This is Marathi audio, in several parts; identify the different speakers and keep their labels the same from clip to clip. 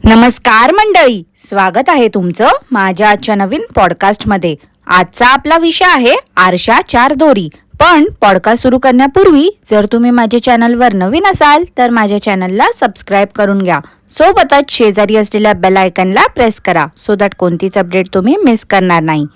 Speaker 1: नमस्कार मंडळी, स्वागत आहे तुमचं माझ्या आजच्या नवीन पॉडकास्टमध्ये। आजचा आपला विषय आहे आरशा चार दोरी। पण पॉडकास्ट सुरू करण्यापूर्वी जर तुम्ही माझ्या चॅनलवर नवीन असाल तर माझ्या चॅनलला सबस्क्राईब करून घ्या। सोबतच शेजारी असलेल्या बेल आयकॉनला प्रेस करा सो दॅट कोणतीच अपडेट तुम्ही मिस करणार नाही।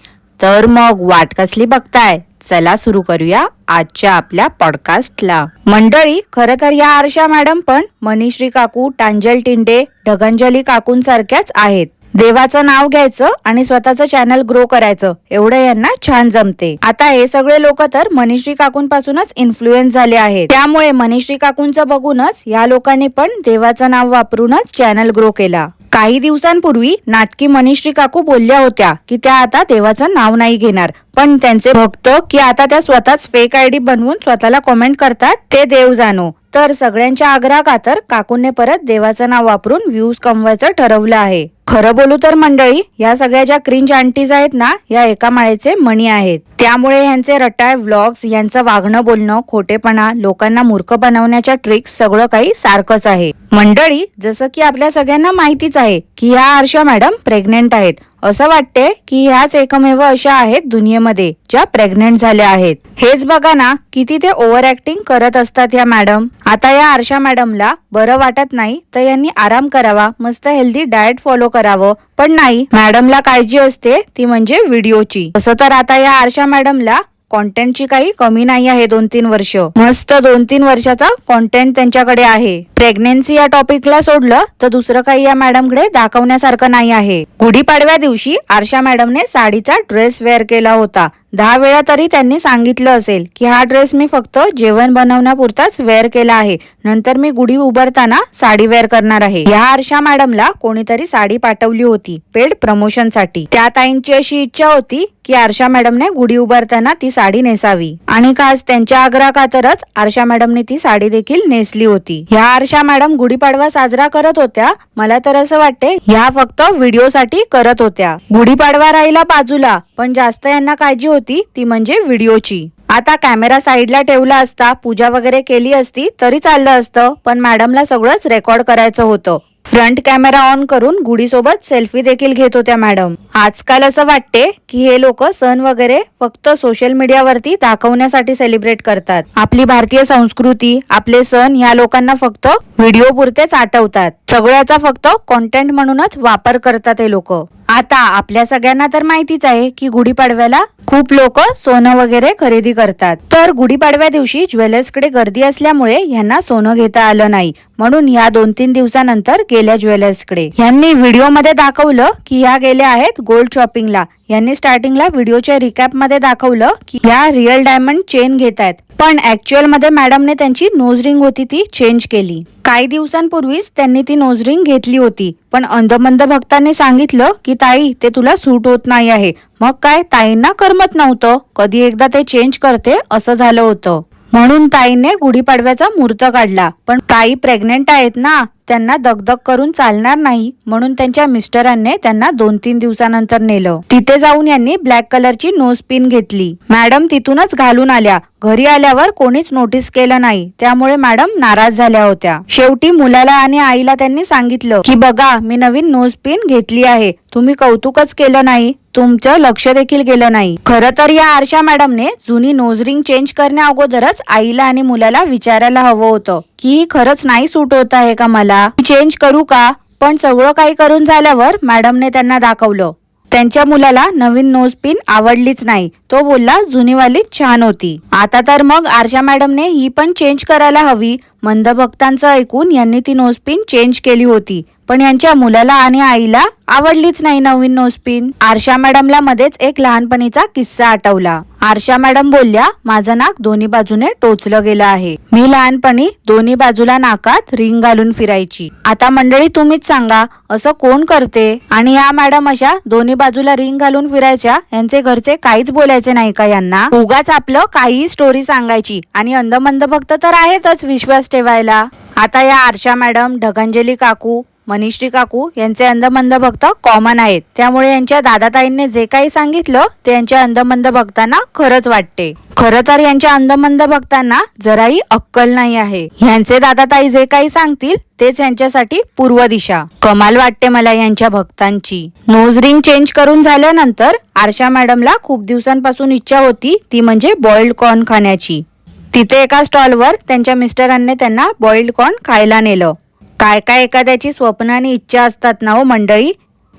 Speaker 1: तर मग वाट कसली बघताय, चला सुरू करूया आजच्या आपल्या पॉडकास्टला। मंडळी, खरं तर या आरशा मॅडम पण मनीश्री काकू, टांजल टिंडे, ढगंजली काकूंसारख्याच आहेत। देवाचं नाव घ्यायचं आणि स्वतःचं चॅनल ग्रो करायचं एवढं यांना छान जमते। आता हे सगळे लोक तर मनीश्री काकूंपासूनच इन्फ्लुएन्स झाले आहेत, त्यामुळे मनीश्री काकूंचं बघूनच या लोकांनी पण देवाचं नाव वापरूनच चॅनल ग्रो केला। काही दिवसांपूर्वी नाटकी मनीश्री काकू बोलल्या होत्या की त्या आता देवाचं नाव नाही घेणार, पण त्यांचे भक्त की आता त्या स्वतःच फेक आयडी बनवून स्वतःला कमेंट करतात ते देव जाणो। तर सगळ्यांच्या आग्रहाखातर काकूंनी परत देवाचं नाव वापरून व्ह्यूज कमवायचं ठरवलं आहे। खरं बोलू तर मंडळी, या सगळ्या ज्या क्रिंज आंटीज आहेत ना, या एका माळेचे मणी आहेत। त्यामुळे यांचे रटाळ व्लॉग्स, यांचं वागणं बोलणं, खोटेपणा, लोकांना मूर्ख बनवण्याच्या ट्रिक्स सगळं काही सारखंच आहे। मंडळी, जसं की आपल्या सगळ्यांना माहितीच आहे की ह्या आरशा मॅडम प्रेग्नेंट आहेत। असं वाटते की ह्याच एकमेव अशा आहेत दुनियेमध्ये ज्या प्रेग्नेंट झाल्या आहेत। हेच बघा ना, किती ते ओव्हर ऍक्टिंग करत असतात या मॅडम। आता या आरशा मॅडमला बरं वाटत नाही तर यांनी आराम करावा, मस्त हेल्दी डाएट फॉलो करावं, पण नाही, मॅडमला काळजी असते ती म्हणजे व्हिडिओची। तसं तर आता या आरशा मॅडमला कॉन्टेंटची काही कमी नाही आहे। 2-3 वर्ष मस्त 2-3 वर्षाचा कॉन्टेंट त्यांच्याकडे आहे। प्रेग्नेन्सी या टॉपिकला सोडलं तर दुसरं काही या मॅडमकडे दाखवण्यासारखं नाही आहे। गुढीपाडव्या दिवशी आरशा मॅडमने साडीचा ड्रेस वेअर केला होता। 10 वेळा तरी त्यांनी सांगितलं असेल की हा ड्रेस मी फक्त जेवण बनवण्यापुरताच वेअर केला आहे, नंतर मी गुढी उभारताना साडी वेअर करणार आहे। या आरशा मॅडमला कोणीतरी साडी पाठवली होती पेड प्रमोशन साठी। त्या ताईंची अशी इच्छा होती की आरशा मॅडमने गुढी उभारताना ती साडी नेसावी, आणि खास त्यांच्या आग्रहाखातरच आरशा मॅडमने ती साडी देखील नेसली होती। ह्या आरशा मॅडम गुढीपाडवा साजरा करत होत्या, मला तर असं वाटते ह्या फक्त व्हिडिओ साठी करत होत्या। गुढीपाडवा राहिला बाजूला, पण जास्त यांना काळजी होती ती म्हणजे व्हिडिओची। आता कॅमेरा साईडला ठेवला असता, पूजा वगैरे केली असती तरी चाललं असतं, पण मॅडमला सगळंच रेकॉर्ड करायचं होतं। फ्रंट कॅमेरा ऑन करून गुढी सोबत सेल्फी देखील घेत होत्या मॅडम। आजकाल असं वाटते की हे लोक सण वगैरे फक्त सोशल मीडियावरती दाखवण्यासाठी सेलिब्रेट करतात। आपली भारतीय संस्कृती, आपले सण ह्या लोकांना फक्त व्हिडिओ पुरतेच आठवतात। सगळ्याचा फक्त कॉन्टेंट म्हणूनच वापर करतात हे लोक। आता आपल्या सगळ्यांना तर माहितीच आहे की गुढीपाडव्याला खूप लोक सोनं वगैरे खरेदी करतात। तर गुढीपाडव्या दिवशी ज्वेलर्सकडे गर्दी असल्यामुळे यांना सोनं घेता आलं नाही, म्हणून या 2-3 दिवसानंतर गेल्या ज्वेलर्सकडे। यांनी व्हिडिओ मध्ये दाखवलं की ह्या गेल्या आहेत गोल्ड शॉपिंगला। यांनी स्टार्टिंगला व्हिडिओच्या रिकॅप मध्ये दाखवलं की ह्या रिअल डायमंड चेन घेत आहेत, पण ऍक्च्युअल मध्ये मॅडमने त्यांची नोज रिंग होती ती चेंज केली। काही दिवसांपूर्वीच त्यांनी ती नोज रिंग घेतली होती, पण अंधमंद भक्तांनी सांगितलं की ताई ते तुला सूट होत नाही आहे। मग काय, ताईंना करमत नव्हतं, कधी एकदा ते चेंज करते असं झालं होतं, म्हणून ताईने गुढीपाडव्याचा मुहूर्त काढला। पण ताई प्रेग्नेंट आहेत ना, त्यांना दगदग करून चालणार नाही, म्हणून त्यांच्या मिस्टरांनी त्यांना 2-3 दिवसानंतर नेलं। तिथे जाऊन यांनी ब्लॅक कलरची नोज पिन घेतली। मॅडम तिथूनच घालून आल्या। घरी आल्यावर कोणीच नोटीस केलं नाही, त्यामुळे मॅडम नाराज झाल्या होत्या। शेवटी मुलाला आणि आईला त्यांनी सांगितलं की बघा, मी नवीन नोज पिन घेतली आहे, तुम्ही कौतुकच केलं नाही, तुमचं लक्ष देखील गेलं नाही। खरं तर या आरशा मॅडमने जुनी नोज रिंग चेंज करण्या अगोदरच आईला आणि मुलाला विचारायला हवं होतं की खरंच नाही सूट होत आहे का, मला चेंज करू का। पण सगळं काही करून झाल्यावर मॅडमने त्यांना दाखवलं। त्यांच्या मुलाला नवीन नोज पिन आवडलीच नाही, तो बोलला जुनीवालीच छान होती। आता तर मग आरशा मॅडमने ही पण चेंज करायला हवी। मंद भक्तांचं ऐकून यांनी ती नोज पिन चेंज केली होती, पण यांच्या मुलाला आणि आईला आवडलीच नाही नवीन नोज पिन। आरशा मॅडमला मध्येच एक लहानपणीचा किस्सा आठवला। आरशा मॅडम बोलल्या, माझं नाक दोन्ही बाजूने टोचलं गेलं आहे। मी लहानपणी दोन्ही बाजूला नाकात रिंग घालून फिरायची। आता मंडळी तुम्हीच सांगा, असं कोण करते। आणि या मॅडम अशा दोन्ही बाजूला रिंग घालून फिरायच्या, यांचे घरचे काहीच बोलायचे नाही का यांना। उगाच आपलं काही स्टोरी सांगायची, आणि अंधमंद भक्त तर आहेतच विश्वास ठेवायला। आता या आरशा मॅडम, ढगंजली काकू, मनीश्री काकू यांचे अंधमंद भक्त कॉमन आहेत, त्यामुळे यांच्या दादाताईंनी जे काही सांगितलं ते यांच्या अंधमंद भक्तांना खरंच वाटते. खरं तर यांच्या अंधमंद भक्तांना जराही अक्कल नाही आहे. यांचे दादाताई जे काही सांगतील तेच यांच्यासाठी पूर्व दिशा. कमाल वाटते मला यांच्या भक्तांची. नोज रिंग चेंज करून झाल्यानंतर आरशा मॅडमला खूप दिवसांपासून इच्छा होती, ती म्हणजे बॉइल्ड कॉर्न खाण्याची. तिथे एका स्टॉलवर त्यांच्या मिस्टरांनी त्यांना बॉइल्ड कॉर्न खायला नेलं. काय काय एखाद्याची स्वप्न आणि इच्छा असतात ना हो मंडळी.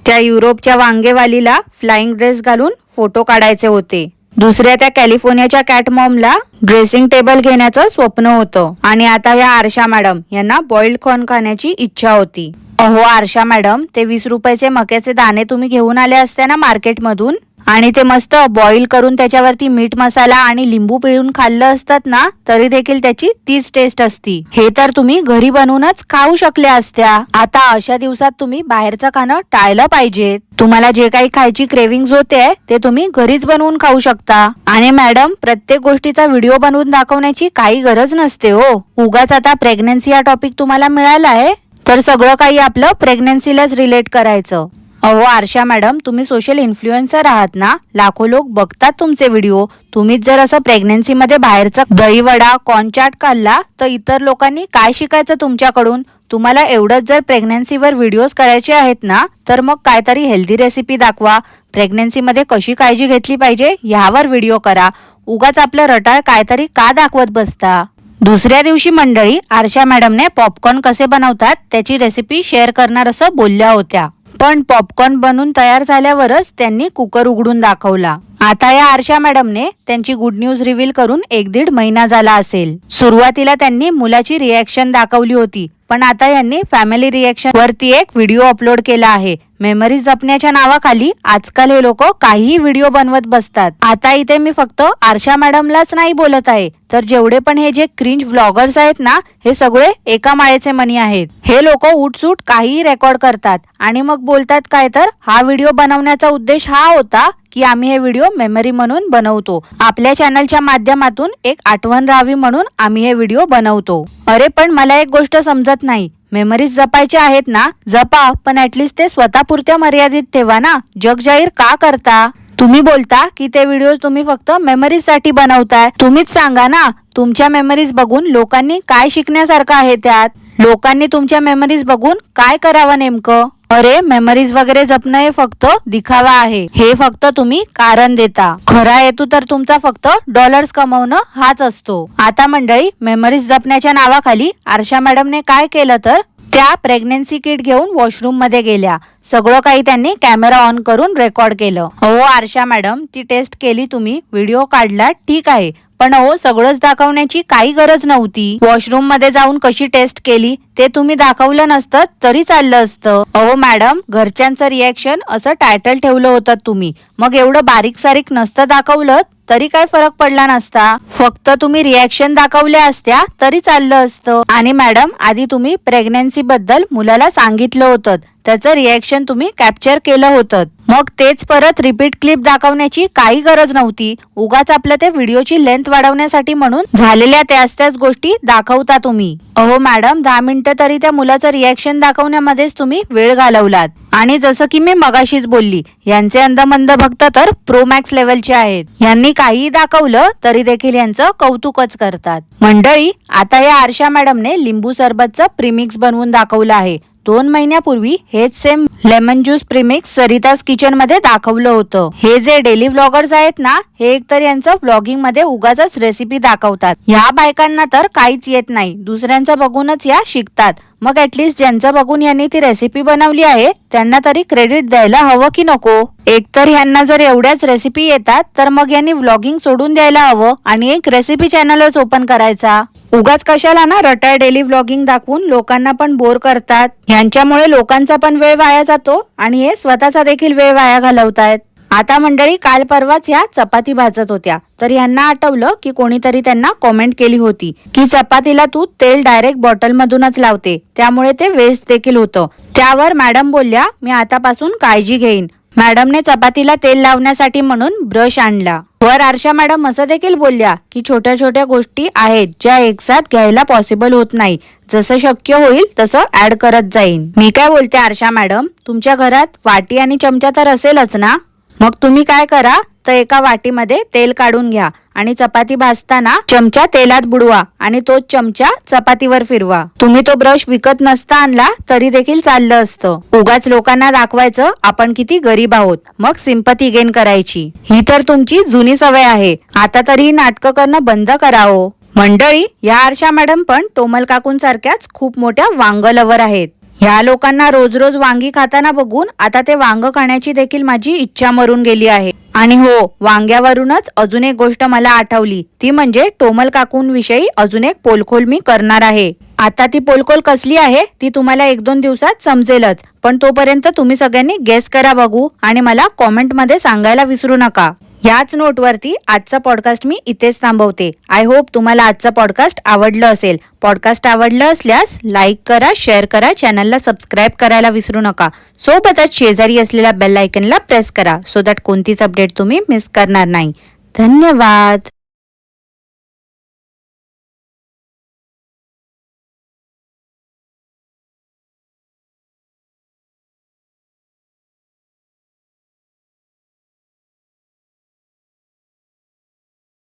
Speaker 1: त्या युरोपच्या वांगेवालीला फ्लाइंग ड्रेस घालून फोटो काढायचे होते. दुसऱ्या त्या कॅलिफोर्नियाच्या कॅट मॉमला ड्रेसिंग टेबल घेण्याचं स्वप्न होतं. आणि आता या आरशा मॅडम यांना बॉइल्ड कॉर्न खाण्याची इच्छा होती. अहो आरशा मॅडम, ते 20 रुपयाचे मक्याचे दाणे तुम्ही घेऊन आले असते ना मार्केटमधून, आणि ते मस्त बॉईल करून त्याच्यावरती मीठ मसाला आणि लिंबू पिळून खाल्लं असतात ना, तरी देखील त्याची तीच टेस्ट असती. हे तर तुम्ही घरी बनवूनच खाऊ शकल्या असत्या. आता अशा दिवसात तुम्ही बाहेरचं खाणं टाळलं पाहिजे. तुम्हाला जे काही खायची क्रेविंग्स होते ते तुम्ही घरीच बनवून खाऊ शकता. आणि मॅडम, प्रत्येक गोष्टीचा व्हिडिओ बनवून दाखवण्याची काही गरज नसते हो. उगाच आता प्रेग्नन्सी हा टॉपिक तुम्हाला मिळाला आहे तर सगळं काही आपलं प्रेग्नन्सीलाच रिलेट करायचं. अहो आरशा मॅडम, तुम्ही सोशल इन्फ्लुएन्सर आहात ना, लाखो लोक बघतात तुमचे व्हिडिओ. तुम्हीच जर असं प्रेग्नन्सीमध्ये बाहेरचा दही वडा कॉर्न चाट खाल्ला तर इतर लोकांनी काय शिकायचं तुमच्याकडून. तुम्हाला एवढंच जर प्रेग्नन्सीवर व्हिडिओज करायचे आहेत ना, तर मग काहीतरी हेल्दी रेसिपी दाखवा. प्रेग्नन्सीमध्ये कशी काळजी घेतली पाहिजे यावर व्हिडिओ करा. उगाच आपलं रटाळ काहीतरी का दाखवत बसता. दुसऱ्या दिवशी मंडळी आरशा मॅडमने पॉपकॉर्न कसे बनवतात त्याची रेसिपी शेअर करणार असं बोलल्या होत्या. पण पॉपकॉर्न बनून तयार झाल्यावरच त्यांनी कुकर उघडून दाखवला. आता या आरशा मॅडमने त्यांची गुड न्यूज रिव्हील करून 1-1.5 महिना झाला असेल. सुरुवातीला त्यांनी मुलाची रिएक्शन दाखवली होती, पण आता यांनी फॅमिली रिएक्शन वरती एक व्हिडिओ अपलोड केला आहे. मेमरीज जपण्याच्या नावाखाली आजकाल हे लोक काहीही व्हिडिओ बनवत बसतात. आता इथे मी फक्त आरशा मॅडमलाच नाही बोलत आहे, तर जेवढे पण हे जे क्रिंज व्लॉगर्स आहेत ना, हे सगळे एका माळेचे मणी आहेत. हे लोक उठसूट काहीही रेकॉर्ड करतात आणि मग बोलतात काय तर हा व्हिडिओ बनवण्याचा उद्देश हा होता की आम्ही हे व्हिडिओ मेमरी म्हणून बनवतो. आपल्या चॅनलच्या माध्यमातून एक आठवण राहावी म्हणून आम्ही हे व्हिडिओ बनवतो. अरे पण मला एक गोष्ट समजत नाही. मेमरीज जपायच्या आहेत ना, जपा, पण ऍटलिस्ट ते स्वतःपुरत्या मर्यादित ठेवा ना. जग जाहीर का करता? तुम्ही बोलता की ते व्हिडिओ तुम्ही फक्त मेमरीज साठी बनवताय. तुम्हीच सांगा ना, तुमच्या मेमरीज बघून लोकांनी काय शिकण्यासारखं आहे त्यात? लोकांनी तुमच्या मेमरीज बघून काय करावं नेमकं? अरे मेमरीज वगैरे जपणं हे फक्त दिखावा आहे. हे फक्त तुम्ही कारण देता. खरा हेतू तर तुमचा फक्त डॉलर्स कमवणं हाच असतो. आता मंडळी, मेमरीज जपण्याच्या नावाखाली आरशा मॅडमने काय केलं तर त्या प्रेग्नन्सी किट घेऊन वॉशरूम मध्ये गेल्या. सगळं काही त्यांनी कॅमेरा ऑन करून रेकॉर्ड केलं. हो आरशा मॅडम, ती टेस्ट केली तुम्ही, व्हिडिओ काढला, ठीक आहे, पण अहो सगळंच दाखवण्याची काही गरज नव्हती. वॉशरूम मध्ये जाऊन कशी टेस्ट केली ते तुम्ही दाखवलं नसतं तरी चाललं असतं. अहो मॅडम, घरच्यांचं रिएक्शन असं टायटल ठेवलं होतं तुम्ही, मग एवढं बारीक सारीक नसतं दाखवलं तरी काय फरक पडला नसता. फक्त तुम्ही रिएक्शन दाखवल्या असत्या तरी चाललं असतं. आणि मॅडम, आधी तुम्ही प्रेग्नन्सी बद्दल मुलाला सांगितलं होतं, त्याचं रिएक्शन तुम्ही कॅप्चर केलं होतं. मग तेच परत रिपीट क्लिप दाखवण्याची काही गरज नव्हती. उगाच आपलं ते व्हिडिओची लेंथ वाढवण्यासाठी म्हणून झालेल्या त्याच गोष्टी दाखवता तुम्ही. अहो मॅडम, 10 मिनिटं तरी त्या मुलाचं रिएक्शन दाखवण्यामध्येच तुम्ही वेळ घालवलात. आणि जसं की मी मगाशीच बोलली, यांचे अंधमंद भक्त तर प्रो मॅक्स लेवलचे आहेत. यांनी काहीही दाखवलं तरी देखील यांचं कौतुकच करतात. मंडळी, आता या आरशा मॅडमने लिंबू सरबतचं प्रीमिक्स बनवून दाखवलं आहे. 2 महिन्यापूर्वी हेच same lemon juice premix Sarita's kitchen मध्ये दाखवलं होतं. हे जे डेली व्लॉगर्स आहेत ना, हे एकतर यांचं व्लॉगिंग मध्ये उगाच रेसिपी दाखवतात. ह्या बायकांना तर काहीच येत नाही, दुसऱ्यांचं बघूनच या शिकतात. मग ऍटलिस्ट ज्यांचं बघून यांनी ती रेसिपी बनवली आहे त्यांना तरी क्रेडिट द्यायला हवं की नको? एकतर ह्यांना जर एवढ्याच रेसिपी येतात तर मग यांनी व्लॉगिंग सोडून द्यायला हवं आणि एक रेसिपी चॅनलच ओपन करायचा. उगाच कशाला ना रटाळ डेली व्लॉगिंग दाखवून लोकांना पण बोर करतात. ह्यांच्यामुळे लोकांचा पण वेळ वाया जातो आणि हे स्वतःचा देखील वेळ वाया घालवतायत. आता मंडळी, काल परवाच ह्या चपाती भाजत होत्या, तर यांना आठवलं की कोणीतरी त्यांना कॉमेंट केली होती की चपातीला तू तेल डायरेक्ट बॉटल मधूनच लावते, त्यामुळे ते वेस्ट देखील होतं. त्यावर मॅडम बोलल्या, मी आतापासून काळजी घेईन. मॅडमने चपातीला तेल लावण्यासाठी म्हणून ब्रश आणला. वर आरशा मॅडम असं देखील बोलल्या की छोट्या छोट्या गोष्टी आहेत ज्या एकसाथ घ्यायला पॉसिबल होत नाही, जसं शक्य होईल तसं ऍड करत जाईन. मी काय बोलते आरशा मॅडम, तुमच्या घरात वाटी आणि चमचा तर असेलच ना? मग तुम्ही काय करा, तर एका वाटीमध्ये तेल काढून घ्या आणि चपाती भाजताना चमचा तेलात बुडवा आणि तोच चमचा चपातीवर फिरवा. तुम्ही तो ब्रश विकत नसता आणला तरी देखील चाललं असतं. उगाच लोकांना दाखवायचं आपण किती गरीब आहोत, मग सिंपती गेन करायची. ही तर तुमची जुनी सवय आहे. आता तरी ही नाटकं करणं बंद करा हो. मंडळी, या आरशा मॅडम पण टोमल काकूंसारख्याच खूप मोठ्या वांग लवर आहेत. ह्या लोकांना रोज रोज वांगी खाताना बघून आता ते वांग खाण्याची देखील माझी इच्छा मरून गेली आहे. आणि हो, वांग्यावरूनच अजून एक गोष्ट मला आठवली, ती म्हणजे टोमल काकूंविषयी अजून एक पोलखोल मी करणार आहे. आता ती पोलखोल कसली आहे ती तुम्हाला 1-2 दिवसात समजेलच, पण तोपर्यंत तुम्ही सगळ्यांनी गेस करा बघू आणि मला कॉमेंटमध्ये सांगायला विसरू नका. याच नोटवरती आजचा पॉडकास्ट मी इथेच थांबवते. आय होप तुम्हाला आजचा पॉडकास्ट आवडलं असेल. पॉडकास्ट आवडलं असल्यास लाईक करा, शेअर करा, चॅनलला सबस्क्राईब करायला विसरू नका. सोबतच शेजारी असलेल्या बेल आयकनला प्रेस करा सो दॅट कोणतीच अपडेट तुम्ही मिस करणार नाही. धन्यवाद.